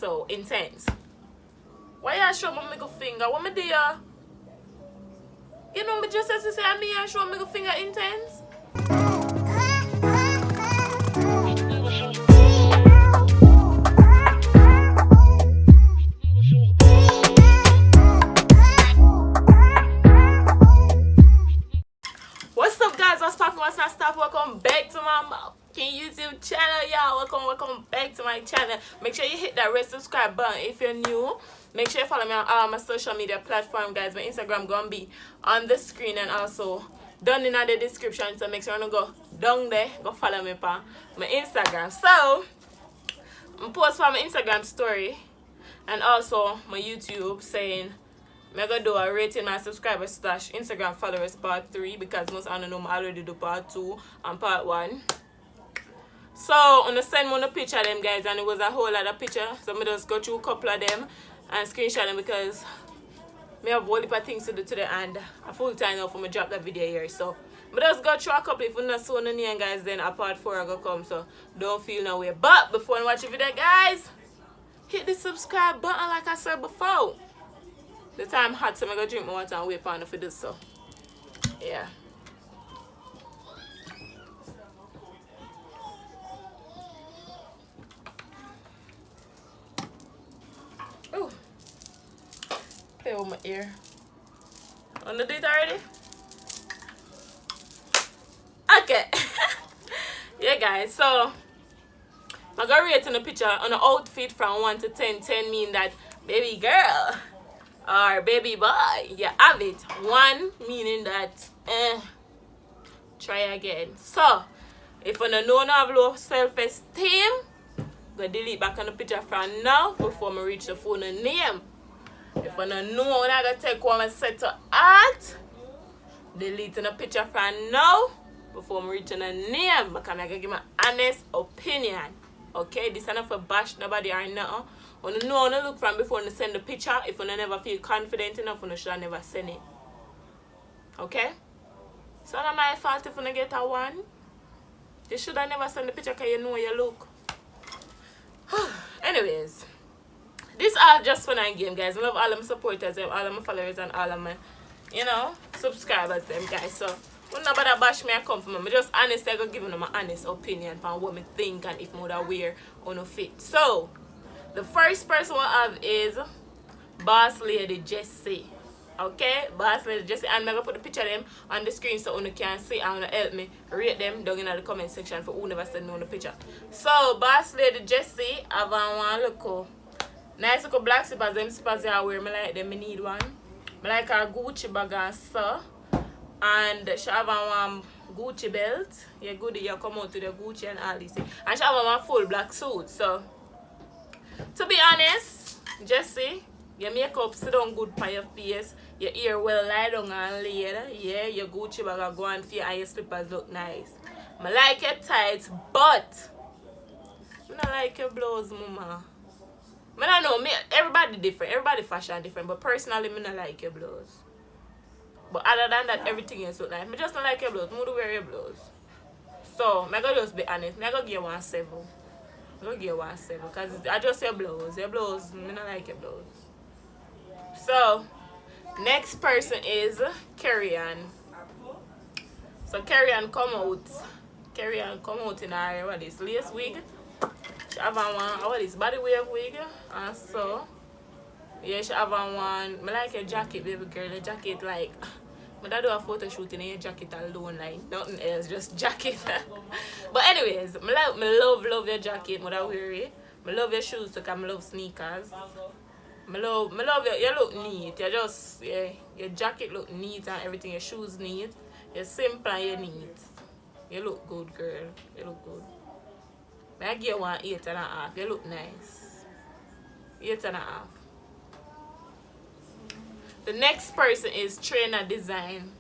so intense. Why you show my middle finger? What me do ya? You know me just as you say me I show my middle finger intense. What's up guys? What's poppin'? What's not stop? Welcome back to my YouTube channel, y'all. Welcome back to my channel. Make sure you hit that red subscribe button if you're new. Make sure you follow me on all my social media platform, guys. My Instagram gonna be on the screen and also down in the description. So make sure you go down there, go follow me on my Instagram. So I'm post for my Instagram story and also my YouTube saying I'm gonna do a rating my subscribers slash Instagram followers part 3 because most of them know I already do part 2 and part 1. So I'm gonna send me a picture of them guys, and it was a whole lot of picture. So I just go through a couple of them and screenshot them because I have a whole heap of things to do today and a full time now for me drop that video here. So I just go through a couple. If you're not so near guys, then a part 4 I go come, so don't feel no way. But before you watch the video guys, hit the subscribe button like I said before. The time hot, so I'm gonna drink my water and wait for it for this. So yeah. Oh, play with my ear. On the date already? Okay. Yeah guys, so I'm gonna rate on the picture on the outfit from 1 to 10. 10 mean that baby girl or baby boy, you have it. 1 meaning that try again. So if you don't know have low self-esteem, go delete back on the picture from now before I reach the phone name. If you don't know when I gotta take one set to art, delete on the picture from now before I reach the name because I'm gonna give my honest opinion. Okay, this is not for bash nobody or nothing. When you know when you look from before you send the picture, if you never feel confident enough, you should never send it. Okay? So not my fault if you get a 1. You should have never send the picture because you know you look. Anyways, this all just fun and game guys. I love all of my supporters, all of my followers and all of my, subscribers them guys. So when nobody bash me I come from me. Just honestly I go give them my honest opinion on what me think and if I would wear or no fit. So the first person I have is Boss Lady Jessie. Okay, Boss Lady Jessie, and I'm gonna put the picture of them on the screen so you can see and help me rate them down in the comment section for who never send me on the picture. So Boss Lady Jessie have one look nice little black slippers. Them slippers I wear, me like them, I need one. I like her Gucci bag and so. And she have one Gucci belt. Yeah, good you come out to the Gucci and all this. And she have one full black suit. So to be honest, Jessie, your makeup sit down good for your face. Your ear well lie down and laid. Yeah, your Gucci bag go on for you and your slippers look nice. I like your tights, but I don't like your blouse, mama. I don't know, everybody different. Everybody fashion different. But personally, I don't like your blouse. But other than that, everything else look nice. I just don't like your blouse. I don't wear your blouse. So, I'm going to just be honest. I'm going to give you 1.7. I'm going to give you 1.7 because I just your blouse. Your blouse, I don't like your blouse. So, next person is Carrie-Ann. So, Carrie-Ann come out. Carrie-Ann come out in her, what is lace wig. She have one, what is body wave wig. And so, yeah, she have one. I like your jacket, baby girl. The jacket, like, I do a photo shoot in your jacket alone, like nothing else, just jacket. But anyways, I love your jacket, I wear it. I love your shoes because I love sneakers. I love you look neat. You just, yeah, your jacket look neat and everything. Your shoes neat. You're simple and you're neat. You look good, girl. You look good. I give you 8.5. You look nice. 8.5. The next person is Trainer Design,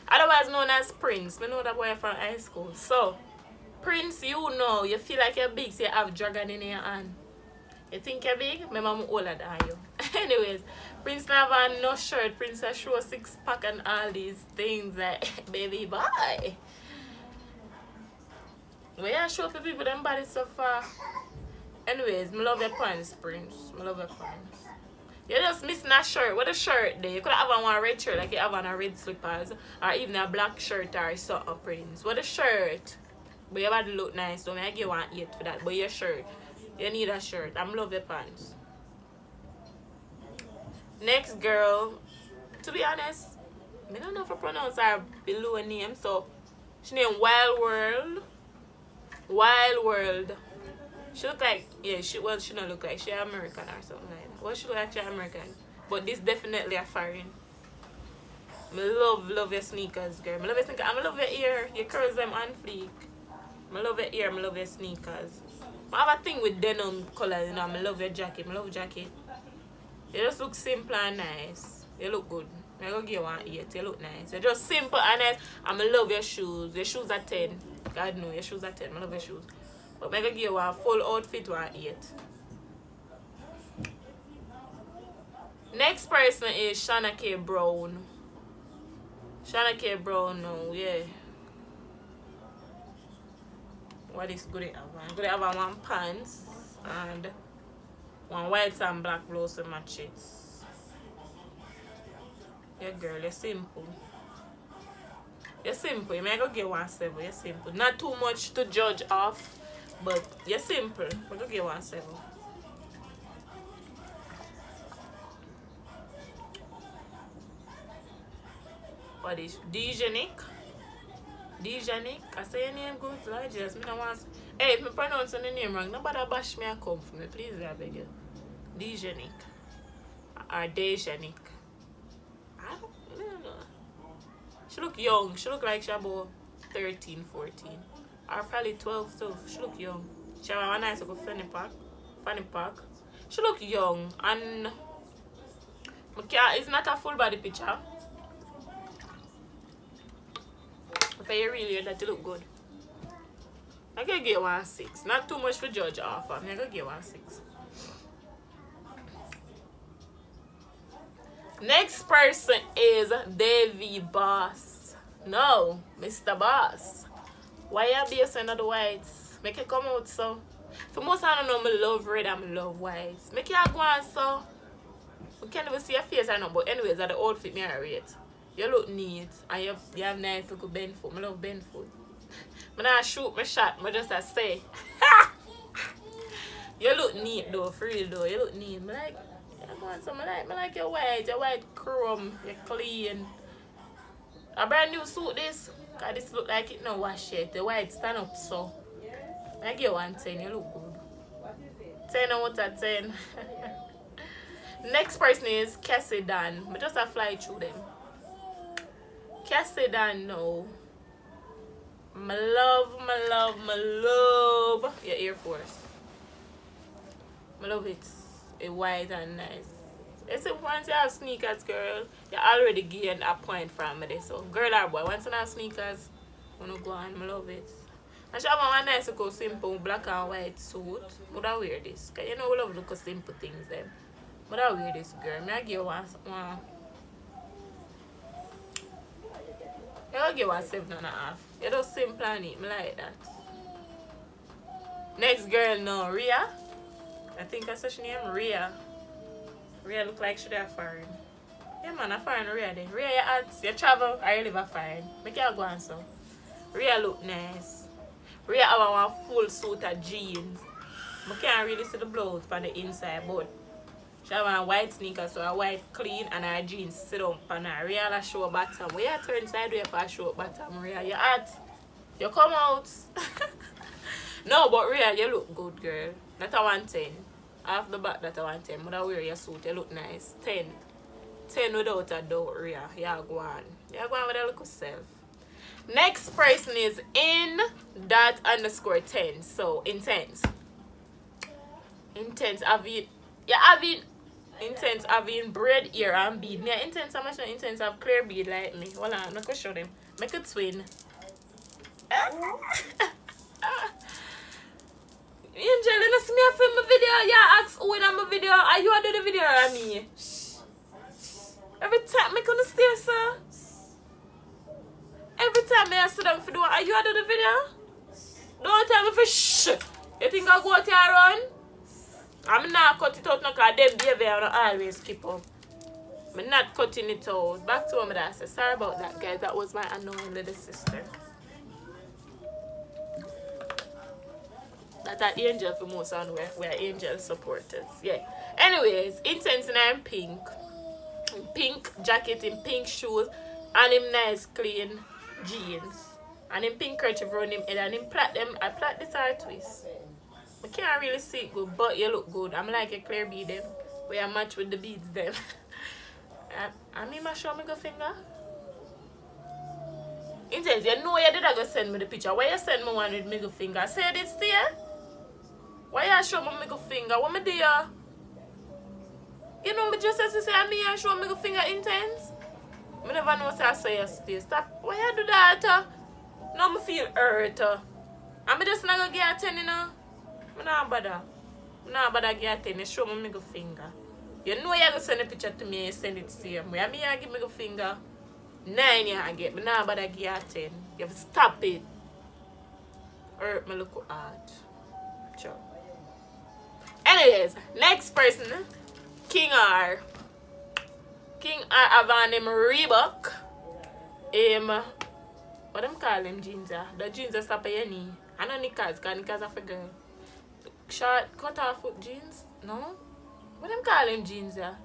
otherwise known as Prince. I know that boy from high school. So, Prince, you feel like you're big, so you have dragon in your hand. You think you're big? My mom older than you. Anyways, Prince never no shirt. Prince has show 6-pack and all these things like baby boy. Where I show people them body so far. Anyways, I love your pants, Prince. I love your pants. You just missing a shirt. What a shirt there? You could have on one red shirt like you have on a red slippers. Or even a black shirt or something, Prince. What a shirt. But your body look nice, so I give 1 8 for that. But your shirt. You need a shirt. I love your pants. Next girl. To be honest, I don't know if I pronounce her below name, so she named Wild World. Wild World. She look like, yeah, she don't look like she American or something like that. Well, she look like she American. But this definitely a foreign. I love your sneakers, girl. I love your sneakers. I love your ear. Your curls them on fleek. I love your ear. I love your sneakers. I have a thing with denim colors, you know. I love your jacket. I love jacket. You just look simple and nice. You look good. I'm gonna give you 1 8. You look nice. You're just simple and nice. And I love your shoes. Your shoes are 10. God no, your shoes are 10. I love your shoes. But I'm gonna give you a full outfit 1 8. Next person is Shawna K. Brown. Shawna K. Brown now, yeah. What is good to have? I'm gonna have one pants and one white and black blouse to match it. Yeah, girl, you're simple. You're simple. You may go get 1 7. You're simple. Not too much to judge off, but you're simple. We're gonna get 1 7. What is Dijanic? Dijanic? I say your name good, so I just don't want to. Hey, if I pronounce the name wrong, nobody bash me and come for me. Please, I beg you. Dijanic. Or Dijanic. I don't know. She look young. She look like she about 13, 14. Or probably 12 too. She look young. She have a nice little fanny pack. She look young. And it's not a full body picture. If I really that you look good. I'm gonna get 1 6. Not too much for judge off. I'm gonna get 1 6. Next person is Davy Boss. No, Mr. Boss. Why you based on the whites? Make it come out so. For most I don't know, I love red and I love whites. Make it go on so. We can't even see your face I know, but anyways, that the outfit me I rate. You look neat and you have nice little bend foot. I love bend foot. I don't shoot my shot, I just say. You look neat though, for real though. You look neat. I like your white chrome, you're clean. A brand new suit this. Cause this look like it no wash yet. The white stand up so. I give you 1 10, you look good. 10 out of 10. Next person is Cassie Dan. I just a fly through them. Cassie Dan no. My love your Air Force. I love it. It's white and nice. Except once you have sneakers, girl, you already gained a point from me. So, girl or boy, once you have sneakers, I'm gonna go on. I love it. And she have a nice, little, simple black and white suit. Would I wear this? Cause you know we love little simple things, them. Would I wear this, girl? May I give you one. I'll give you 7.5. You're just simple and neat. I like that. Next girl, no, Rhea. I think that's her name, Rhea. Rhea look like she there foreign. Yeah, man, I foreign Rhea there. Rhea, you travel or you live a foreign. Make you go on so. Rhea look nice. Rhea have one full suit of jeans. I can't really see the blouse on the inside, but she have a white sneakers, so a white clean and her jeans sit up on her. Rhea la show bottom. Where you turn sideways for show bottom, Rhea? You hot. You come out. No, but Rhea, you look good, girl. That's a 1 10. Off the back, that's a 1 10. But I wear your suit, you look nice. 10. 10 without a doubt, Rhea. Yeah, go on. Yeah, go on with a little self. Next person is in that _10. So, intense. Intense. Intense having braid ear and bead. Me intense, how much intense have clear bead like me. Hold on, I'm gonna show them. Make a twin. Angel, you see me a film a video? Yeah, ask who in my video. Are you do the video or me? Every time I come to stay, sir. Every time I sit down for the one, are you do the video? Don't tell me for shh. You think I'll go out here run? I'm not cut it out now because them baby I don't always keep up. I'm not cutting it out. Back to what I said. Sorry about that, guys. That was my annoying little sister. That are angel for most and we're angel supporters. Yeah. Anyways, Intense and pink. Pink jacket in pink shoes and him nice clean jeans. And him pink kerchief around him head and him plait them. I plait this hair twist. I can't really see it good, but you look good. I'm like a clear bead them. Where I match with the beads them. I mean my show me go finger. Intense, you know you did go send me the picture. Why you send me one with middle finger? Say this to you? Why you show me middle finger? What me do you? You know me just as you say me and show middle finger Intense? I never know say I say you stay. Stop. Why you do that? Now me feel hurt. I'm just not gonna get a 10, you know? I not bother. I not bother get a 10. You show me middle finger. You know you're gonna send a picture to me and send it to you. Where me I give me a finger 9 you get, but now but I give 10. You have to stop it. Hurt my look hard. Sure. Anyways, next person, King R. King R have on him Reebok. What them call him jeans? The jeans that stop at your knee. I know knickers, because knickers are for girl. Short cut off foot jeans? No? What them call them jeans there?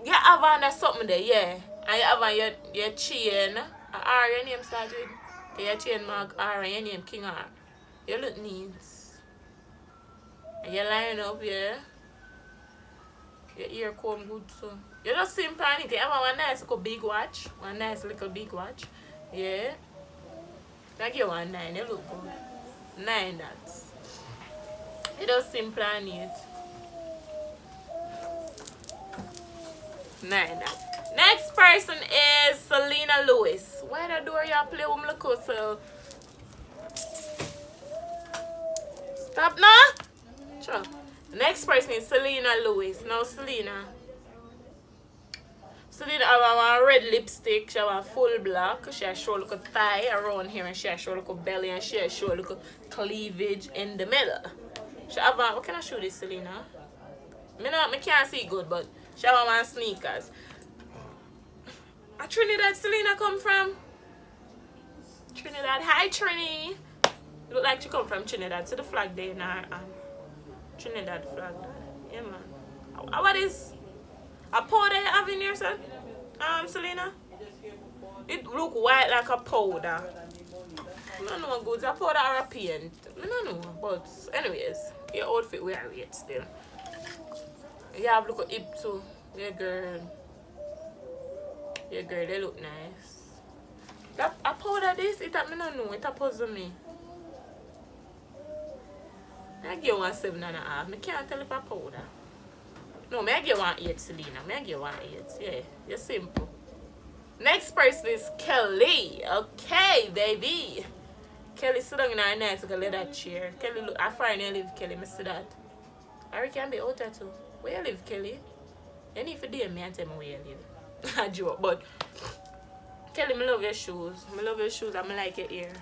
You have on something there, yeah. And you have on your chain. R your name started with. Your chain mark R and your name King R. You look neat. And you line up, yeah. Your ear comb good too. You just simple and you have one nice little big watch. One nice little big watch. Yeah. Like you want 9, you look good. 9 that's. You just simple and neat. 9. Next person is Selena Lewis. Why the door you play with me look so? Stop now. Sure. Next person is Selena Lewis. Now Selena have a red lipstick. She have a full black. She has show little thigh around here and she has show little belly and she has show little cleavage in the middle. She have a, what can I show this Selena? I can't see good, but she have on sneakers. Trinidad Selena come from? Trinidad. Hi Trini. Look like she come from Trinidad. See the flag there in her hand. Trinidad flag there. Yeah man. What is a powder you have in here, son? Selena? It look white like a powder. I don't know good. It's a powder or a paint. I don't know. But anyways, your outfit we are it still. You have look at hip too. Yeah girl. Yeah girl, they look nice. That a powder this, it I don't know, it a puzzle me. I give one 7.5. I can't tell if a powder. No, I give one 8, Selena. I give one 8. Yeah, you're simple. Next person is Kelly. Okay, baby. Kelly sit down in a nice leather chair. Kelly look, I find you live Kelly, I see that. I can be out there too. Where you live, Kelly? You need to DM me and tell me where you live. I joke, but Kelly, I love your shoes. I love your shoes and I like your hair.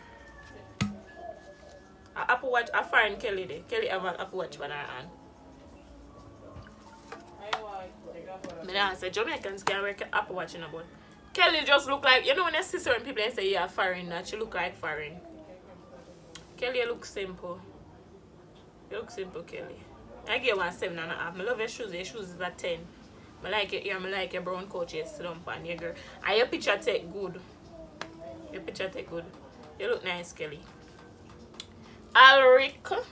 Apple Watch, I find Kelly there. Kelly have an Apple Watch on her hand. I say Jamaicans can wear Apple Watch in a boat. Kelly just look like, you know when you see certain people and say you're foreign, that she look like foreign. Kelly, you look simple. You look simple, Kelly. I give one 7.5. I love your shoes. Your shoes is a 10. I like your ear. I like your brown coat you sit on your girl. And your picture take good. Your picture take good. You look nice, Kelly. Alric. So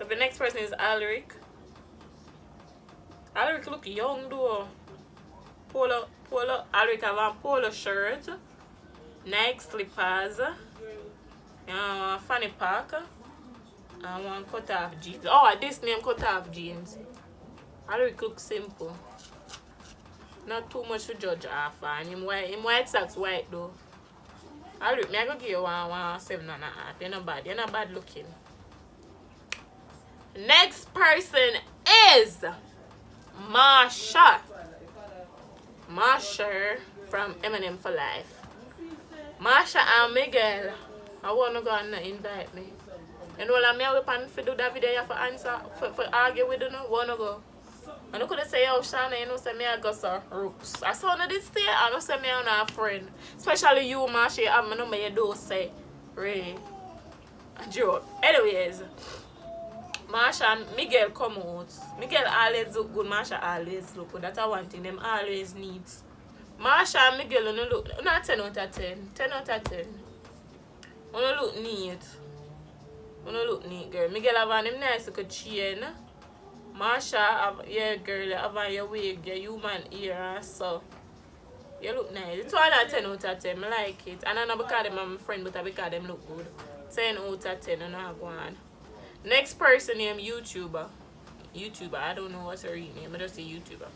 the next person is Alric. Alric look young though. Polo. Alric have a polo shirt. Nike slippers. Fanny pack. And one cut off jeans. Oh, this name cut off jeans. Alric look simple. Not too much to judge off. And him white socks white though. Alric, me I go give you one 7.5. You're not bad. You're not bad looking. Next person is Marsha. Marsha from Eminem for Life. Marsha and Miguel. I wanna go and invite me. You know, like me, I will for do that video, you have to answer, for argue with you, no, wanna go. And I could say, yo, Shawna, you know, say me, I got some rooks. I saw no this day, I don't say me, I'm not a friend. Especially you, Marsha, you have my number, you do say, Ray. Joke. Anyways, Marsha and Miguel come out. Miguel always look good, Marsha always look good. That's one thing, them always needs. Marsha and Miguel, you look, not 10 out of 10. 10 out of 10. You look neat. You look neat, girl. Miguel have on him nice little chain. Marsha have, yeah, girl, you have on your wig, your human ear, so you look nice. It's all at 10 out of 10. I like it. And I know because them are my friend, but I because them look good. 10 out of 10, and I go on. Next person named YouTuber. I don't know what's her real name. I just say YouTuber.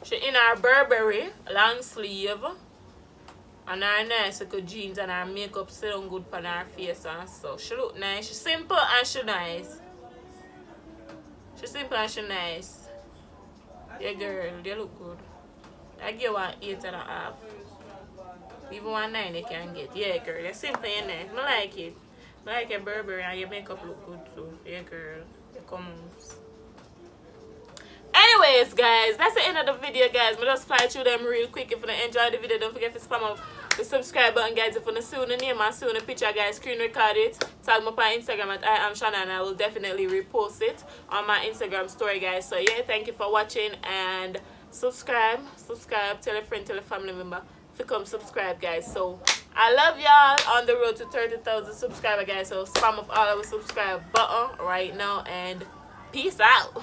She in her Burberry long sleeve and her nice little jeans and her makeup still on good on her face and so. She look nice. She simple and she nice. She simple and she nice. Yeah, girl, they look good. I give her 8.5. Even 1.9 you can get. Yeah, girl, you're simple and nice. I like it. I like your Burberry and your makeup look good too. Yeah, girl. You come on. Anyways, guys, that's the end of the video, guys. I just fly through them real quick. If you enjoy the video, don't forget to spam up the subscribe button, guys. If you see the name and see the picture, guys, screen record it. Tag me on Instagram at I am Shawna, and I will definitely repost it on my Instagram story, guys. So yeah, thank you for watching and subscribe. Tell a friend, tell a family member to come subscribe, guys. So I love y'all on the road to 30,000 subscribers, guys. So spam up all of the subscribe button right now and peace out.